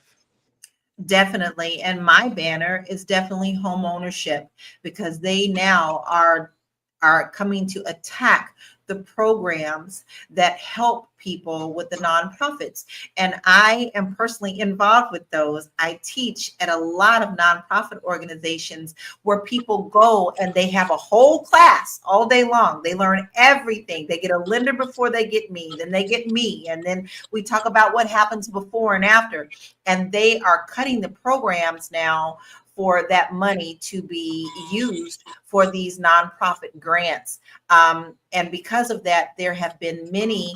Definitely. And my banner is definitely home ownership, because they now are are coming to attack the programs that help people with the nonprofits. And I am personally involved with those. I teach at a lot of nonprofit organizations where people go and they have a whole class all day long. They learn everything. They get a lender before they get me, then they get me. And then we talk about what happens before and after. And they are cutting the programs now for that money to be used for these nonprofit grants. And because of that, there have been many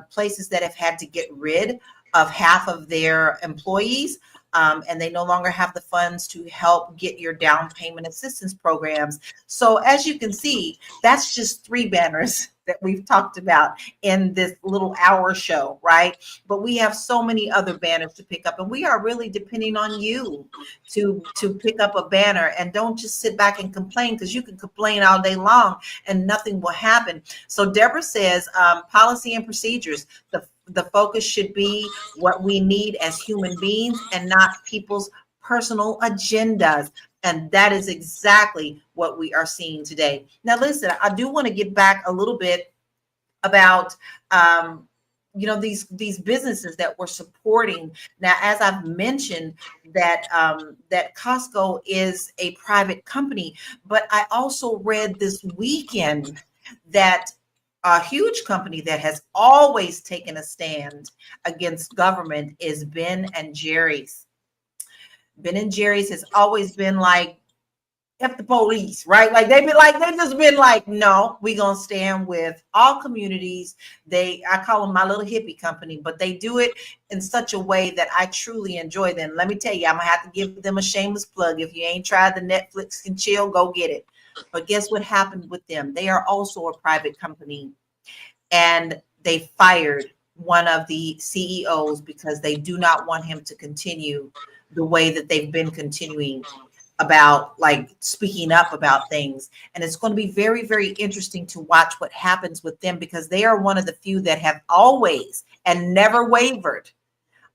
places that have had to get rid of half of their employees, and they no longer have the funds to help get your down payment assistance programs. So as you can see, that's just 3 banners that we've talked about in this little hour show, right? But we have so many other banners to pick up, and we are really depending on you to pick up a banner, and don't just sit back and complain, because you can complain all day long and nothing will happen. So Deborah says policy and procedures, the focus should be what we need as human beings and not people's personal agendas. And that is exactly what we are seeing today. Now, listen, I do want to get back a little bit about, these businesses that we're supporting. Now, as I've mentioned, that Costco is a private company, but I also read this weekend that a huge company that has always taken a stand against government is Ben and Jerry's. Ben and Jerry's has always been like, F the police, right? Like they've just been like, no, we're gonna stand with all communities. I call them my little hippie company, but they do it in such a way that I truly enjoy them. Let me tell you, I'm gonna have to give them a shameless plug. If you ain't tried the Netflix and chill, go get it. But guess what happened with them? They are also a private company, and they fired one of the CEOs because they do not want him to continue the way that they've been continuing about, like, speaking up about things. And it's going to be very, very interesting to watch what happens with them, because they are one of the few that have always and never wavered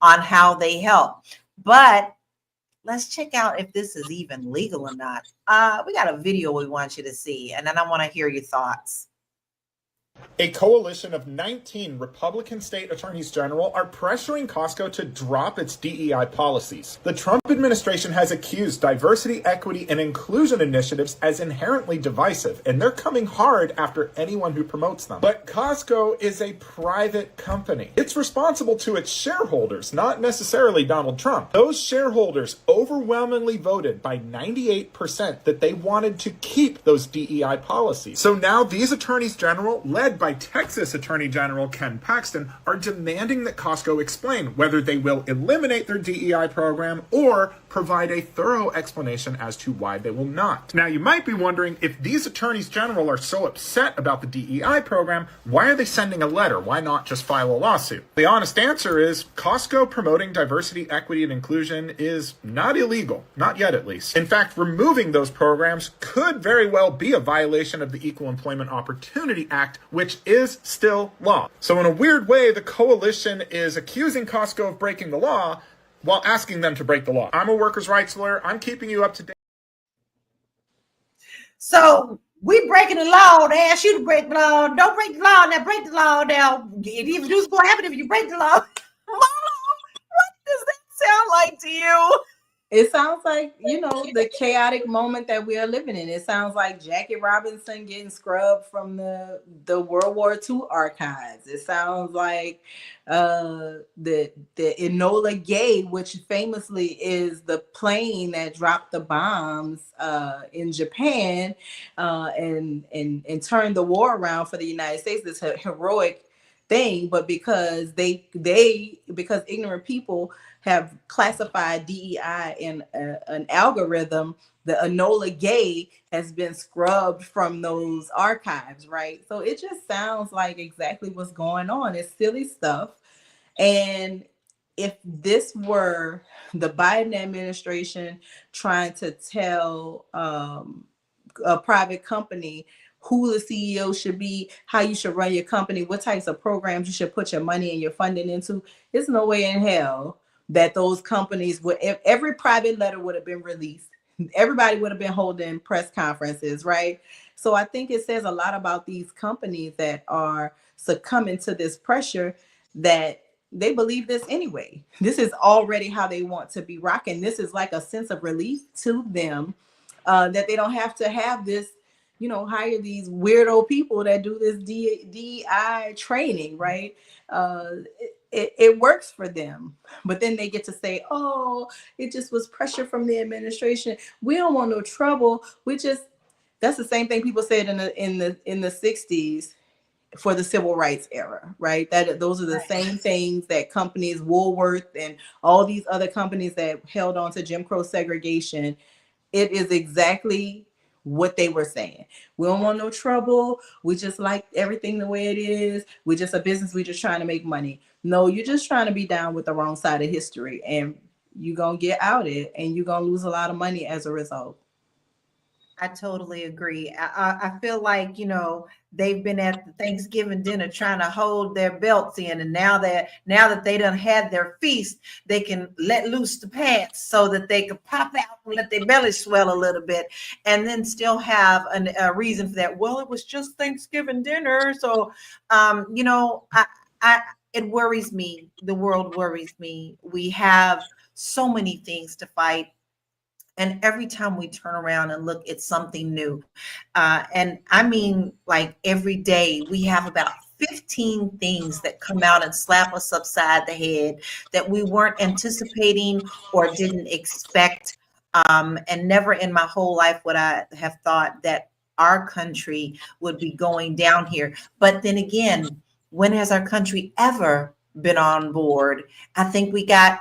on how they help. But let's check out if this is even legal or not. We got a video we want you to see, and then I want to hear your thoughts. A coalition of 19 Republican state attorneys general are pressuring Costco to drop its DEI policies. The Trump administration has accused diversity, equity, and inclusion initiatives as inherently divisive, and they're coming hard after anyone who promotes them. But Costco is a private company. It's responsible to its shareholders, not necessarily Donald Trump. Those shareholders overwhelmingly voted by 98% that they wanted to keep those DEI policies. So now these attorneys general, led by Texas Attorney General Ken Paxton, are demanding that Costco explain whether they will eliminate their DEI program or provide a thorough explanation as to why they will not. Now, you might be wondering, if these attorneys general are so upset about the DEI program, why are they sending a letter? Why not just file a lawsuit? The honest answer is Costco promoting diversity, equity, and inclusion is not illegal, not yet at least. In fact, removing those programs could very well be a violation of the Equal Employment Opportunity Act, which is still law. So in a weird way, the coalition is accusing Costco of breaking the law while asking them to break the law. I'm a workers' rights lawyer. I'm keeping you up to date. So we breaking the law. They ask you to break the law. Don't break the law. Now break the law. Now, if what's going to happen if you break the law? What does that sound like to you? It sounds like, the chaotic moment that we are living in. It sounds like Jackie Robinson getting scrubbed from the World War II archives. It sounds like the Enola Gay, which famously is the plane that dropped the bombs in Japan and turned the war around for the United States, this heroic thing. But because because ignorant people have classified DEI in an algorithm, the Enola Gay has been scrubbed from those archives, right? So it just sounds like exactly what's going on. It's silly stuff. And if this were the Biden administration trying to tell a private company who the CEO should be, how you should run your company, what types of programs you should put your money and your funding into, there's no way in hell that those companies would, if every private letter would have been released, everybody would have been holding press conferences, right? So I think it says a lot about these companies that are succumbing to this pressure, that they believe this anyway. This is already how they want to be rocking. This is like a sense of relief to them, that they don't have to have this, hire these weirdo people that do this DEI training, right? It works for them, but then they get to say, "Oh, it just was pressure from the administration. We don't want no trouble. We just." That's the same thing people said in the 60s for the civil rights era, right? That those are the same things that companies, Woolworth and all these other companies that held on to Jim Crow segregation. It is exactly what they were saying. We don't want no trouble. We just like everything the way it is. We're just a business. We're just trying to make money. No, you're just trying to be down with the wrong side of history, and you're going to get outed, and you're going to lose a lot of money as a result. I totally agree. I feel like, they've been at the Thanksgiving dinner trying to hold their belts in. And now that they done had their feast, they can let loose the pants so that they can pop out and let their belly swell a little bit, and then still have a reason for that. Well, it was just Thanksgiving dinner. So, it worries me. The world worries me. We have so many things to fight. And every time we turn around and look, it's something new. And I mean, like every day, we have about 15 things that come out and slap us upside the head that we weren't anticipating or didn't expect. And never in my whole life would I have thought that our country would be going down here. But then again, when has our country ever been on board? I think we got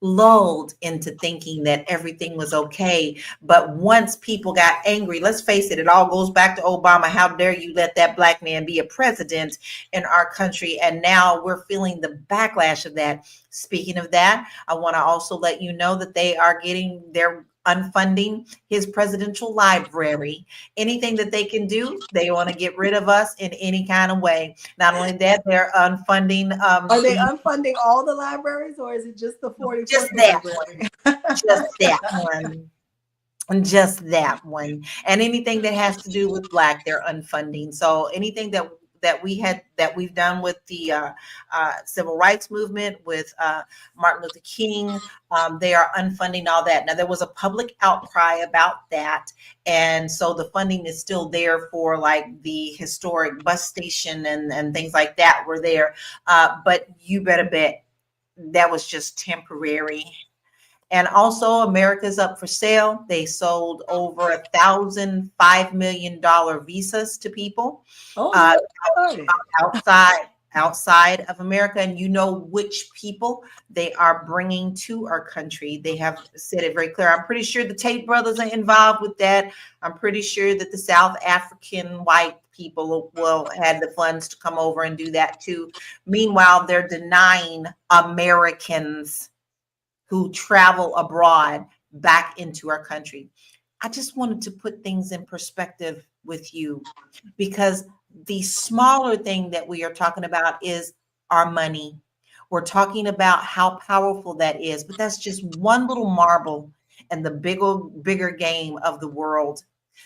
lulled into thinking that everything was okay. But once people got angry, let's face it, it all goes back to Obama. How dare you let that black man be a president in our country? And now we're feeling the backlash of that. Speaking of that, I want to also let you know that they are getting their unfunding his presidential library. Anything that they can do, they want to get rid of us in any kind of way. Not only that, they're unfunding. Are they unfunding all the libraries, or is it just the 40? Just that one. Just that one. And just that one. And anything that has to do with Black, they're unfunding. So anything that we've done with the civil rights movement, with Martin Luther King, they are unfunding all that. Now, there was a public outcry about that, and so the funding is still there for like the historic bus station and things like that were there. But you better bet that was just temporary. And also, America's Up for Sale. They sold over 1,000 $5 million visas to people outside of America. And you know which people they are bringing to our country. They have said it very clear. I'm pretty sure the Tate brothers are involved with that. I'm pretty sure that the South African white people will have the funds to come over and do that too. Meanwhile, they're denying Americans who travel abroad back into our country. I just wanted to put things in perspective with you, because the smaller thing that we are talking about is our money. We're talking about how powerful that is, but that's just one little marble in the bigger game of the world.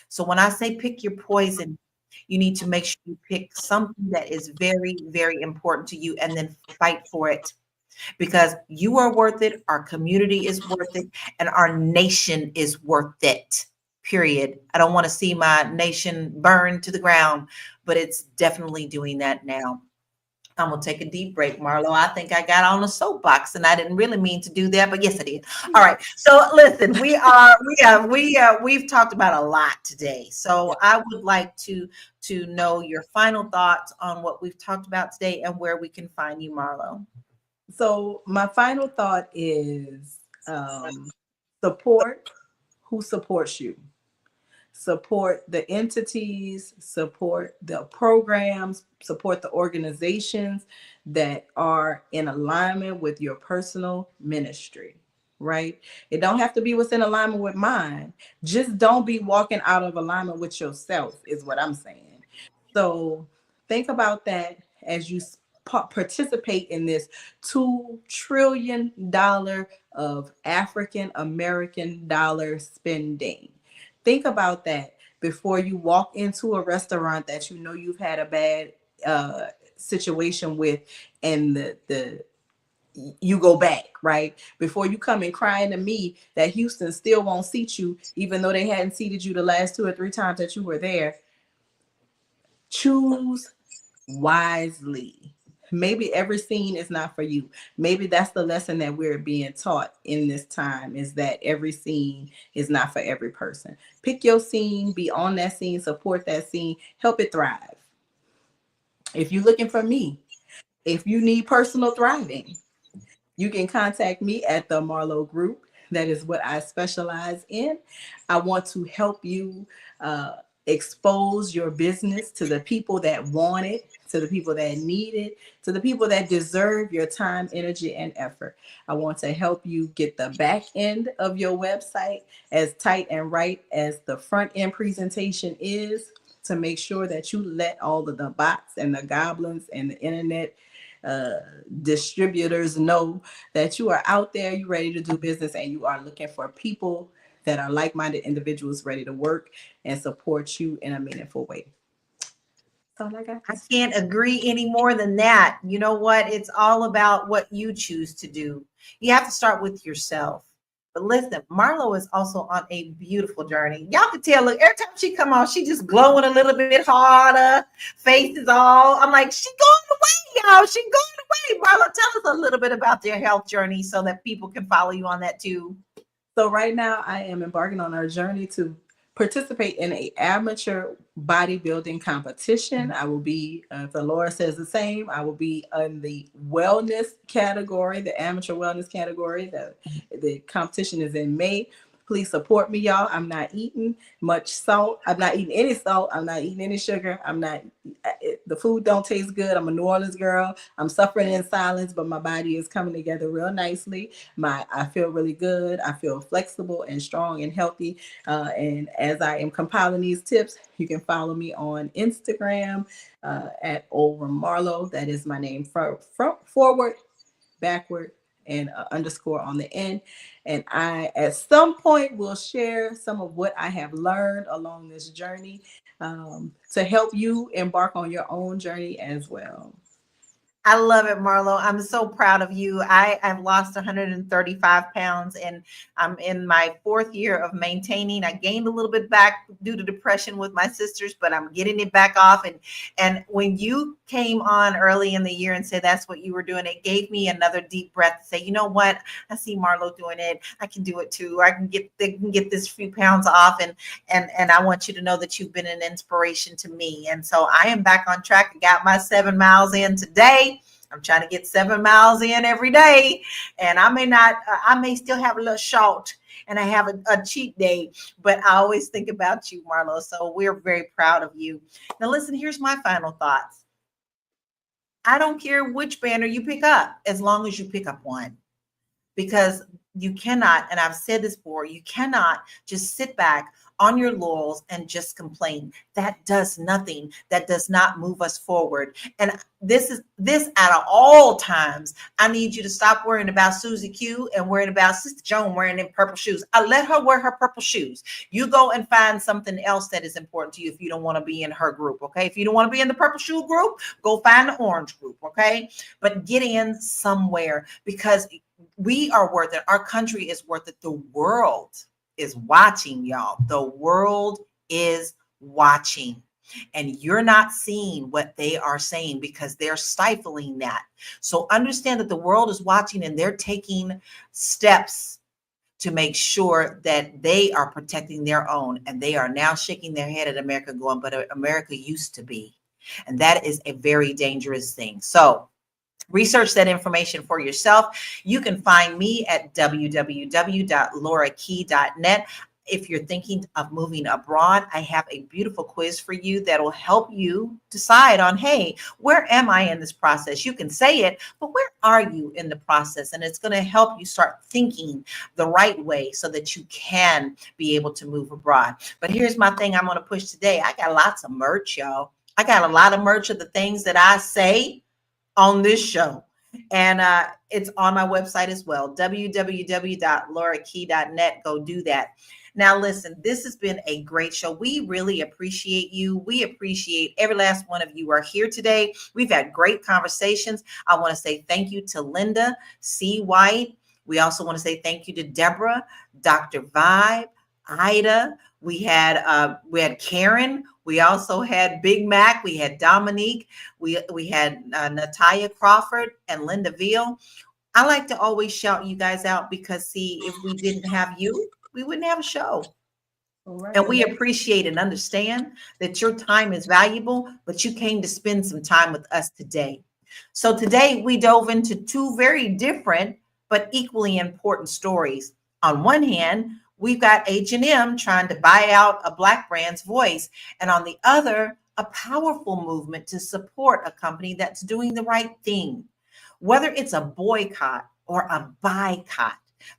So when I say pick your poison, you need to make sure you pick something that is very, very important to you and then fight for it. Because you are worth it, our community is worth it, and our nation is worth it, period. I don't want to see my nation burn to the ground, but it's definitely doing that now. I'm going to take a deep break, Marlo. I think I got on a soapbox and I didn't really mean to do that, but yes, I did. All right. So listen, we've talked about a lot today. So I would like to know your final thoughts on what we've talked about today and where we can find you, Marlo. So my final thought is support who supports you. Support the entities, support the programs, support the organizations that are in alignment with your personal ministry, right? It don't have to be what's in alignment with mine. Just don't be walking out of alignment with yourself is what I'm saying. So think about that as you participate in this $2 trillion of African American dollar spending. Think about that before you walk into a restaurant that you know you've had a bad situation with, and you go back, right? Before you come and crying to me that Houston still won't seat you, even though they hadn't seated you the last 2 or 3 times that you were there. Choose wisely. Maybe every scene is not for you. Maybe that's the lesson that we're being taught in this time, is that every scene is not for every person. Pick your scene, be on that scene, support that scene, help it thrive. If you're looking for me, if you need personal thriving, you can contact me at the Marlowe Group. That is what I specialize in. I want to help you expose your business to the people that want it, to the people that need it, to the people that deserve your time, energy, and effort. I want to help you get the back end of your website as tight and right as the front end presentation is, to make sure that you let all of the bots and the goblins and the internet distributors know that you are out there, you're ready to do business, and you are looking for people that are like-minded individuals ready to work and support you in a meaningful way. That's all I got. I can't agree any more than that. You know what? It's all about what you choose to do. You have to start with yourself. But listen, Marlowe is also on a beautiful journey. Y'all can tell, look, every time she come on, she just glowing a little bit harder. Face is all, I'm like, she going away, y'all. She going away. Marlowe, tell us a little bit about your health journey so that people can follow you on that too. So right now I am embarking on our journey to participate in an amateur bodybuilding competition. I will be, if the Lord says the same, I will be in the wellness category, the amateur wellness category. The competition is in May. Please support me, y'all. I'm not eating much salt. I'm not eating any salt. I'm not eating any sugar. The food don't taste good. I'm a New Orleans girl. I'm suffering in silence, but my body is coming together real nicely. I feel really good. I feel flexible and strong and healthy. And as I am compiling these tips, you can follow me on Instagram at Olram Marlowe. That is my name, forward, backward, and underscore on the end. And I, at some point, will share some of what I have learned along this journey to help you embark on your own journey as well. I love it, Marlowe. I'm so proud of you. I've lost 135 pounds and I'm in my 4th year of maintaining. I gained a little bit back due to depression with my sisters, but I'm getting it back off. And when you came on early in the year and said that's what you were doing, it gave me another deep breath to say, you know what? I see Marlowe doing it. I can do it too. I can get this few pounds off. And I want you to know that you've been an inspiration to me. And so I am back on track. I got my 7 miles in today. I'm trying to get 7 miles in every day, and I may still have a little short and I have a cheat day, but I always think about you, Marlowe. So we're very proud of you. Now listen, here's my final thoughts. I don't care which banner you pick up, as long as you pick up one, because you cannot, and I've said this before, you cannot just sit back on your laurels and just complain. That does nothing. That does not move us forward. And this out of all times, I need you to stop worrying about Susie Q and worrying about Sister Joan wearing them purple shoes. I let her wear her purple shoes. You go and find something else that is important to you if you don't want to be in her group, okay? If you don't want to be in the purple shoe group, go find the orange group, okay? But get in somewhere, because we are worth it. Our country is worth it. The world is watching, y'all. The world is watching, and you're not seeing what they are saying because they're stifling that. So understand that the world is watching, and they're taking steps to make sure that they are protecting their own. And they are now shaking their head at America going, but America used to be. And that is a very dangerous thing. So research that information for yourself. You can find me at www.laurakey.net. If you're thinking of moving abroad, I have a beautiful quiz for you that will help you decide on, hey, where am I in this process? You can say it, but where are you in the process? And it's going to help you start thinking the right way so that you can be able to move abroad. But here's my thing I'm going to push today. I got lots of merch, y'all. I got a lot of merch of the things that I say on this show. And it's on my website as well, www.laurakey.net. Go do that. Now, listen, this has been a great show. We really appreciate you. We appreciate every last one of you who are here today. We've had great conversations. I want to say thank you to Linda C. White. We also want to say thank you to Deborah, Dr. Vibe, Ida. We had Karen. We also had Big Mac. We had Dominique. We had Natalia Crawford and Linda Veal. I like to always shout you guys out because, see, if we didn't have you, we wouldn't have a show. Right. And we appreciate and understand that your time is valuable, but you came to spend some time with us today. So today we dove into two very different but equally important stories. On one hand, we've got H&M trying to buy out a Black brand's voice. And on the other, a powerful movement to support a company that's doing the right thing. Whether it's a boycott or a buycott,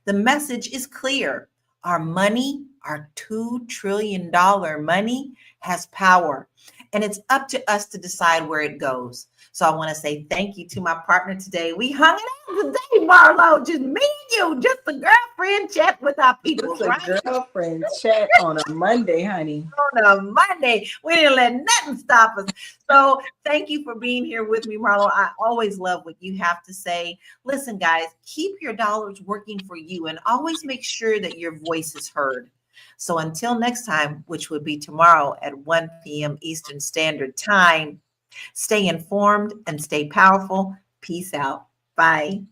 the message is clear. Our money, our $2 trillion money, has power, and it's up to us to decide where it goes. So I want to say thank you to my partner today. We hung it out today, Marlo, just me and you, just a girlfriend chat with our people. It's a girlfriend chat on a Monday, honey. On a Monday. We didn't let nothing stop us. So thank you for being here with me, Marlo. I always love what you have to say. Listen, guys, keep your dollars working for you and always make sure that your voice is heard. So until next time, which would be tomorrow at 1 p.m. Eastern Standard Time, stay informed and stay powerful. Peace out. Bye.